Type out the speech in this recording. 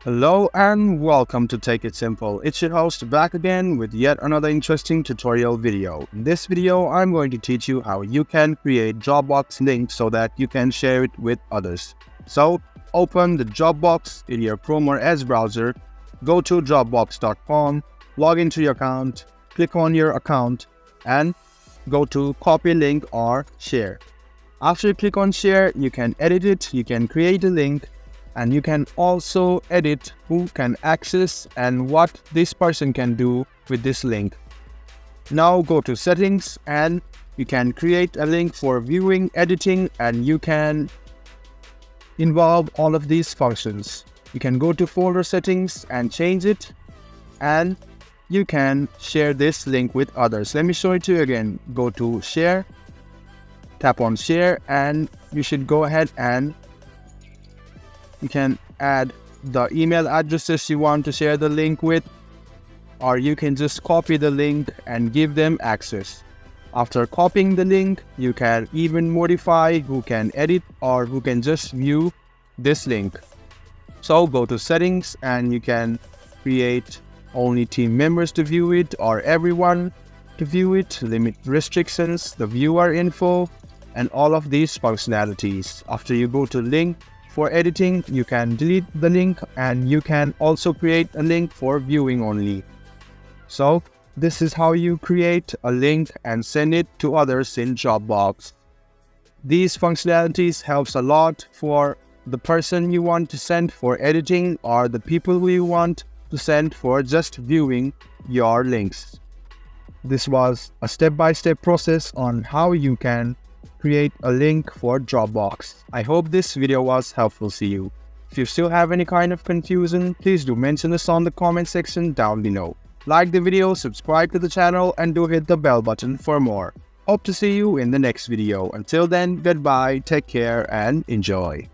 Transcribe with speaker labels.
Speaker 1: Hello and welcome to Take It Simple. It's your host back again with yet another interesting tutorial video. In this video, I'm going to teach you how you can create Dropbox links so that you can share it with others. So open the Dropbox in your Chrome or Edge browser, go to dropbox.com, log into your account, click on your account and go to copy link or share. After you click on share, you can edit it, you can create a link, and you can also edit who can access and what this person can do with this link. Now go to settings and you can create a link for viewing, editing, and you can involve all of these functions. You can go to folder settings and change it, and you can share this link with others. Let me show it to you again. Go to share, tap on share, and you should go ahead and you can add the email addresses you want to share the link with, or you can just copy the link and give them access. After copying the link, you can even modify who can edit or who can just view this link. So go to settings and you can create only team members to view it or everyone to view it, limit restrictions, the viewer info, and all of these functionalities. After you go to link for editing, you can delete the link and you can also create a link for viewing only. So this is how you create a link and send it to others in Dropbox. These functionalities helps a lot for the person you want to send for editing or the people who you want to send for just viewing your links. This was a step-by-step process on how you can create a link for Dropbox. I hope this video was helpful to you. If you still have any kind of confusion, please do mention us on the comment section down below. Like the video, subscribe to the channel, and do hit the bell button for more. Hope to see you in the next video. Until then, goodbye, take care, and enjoy.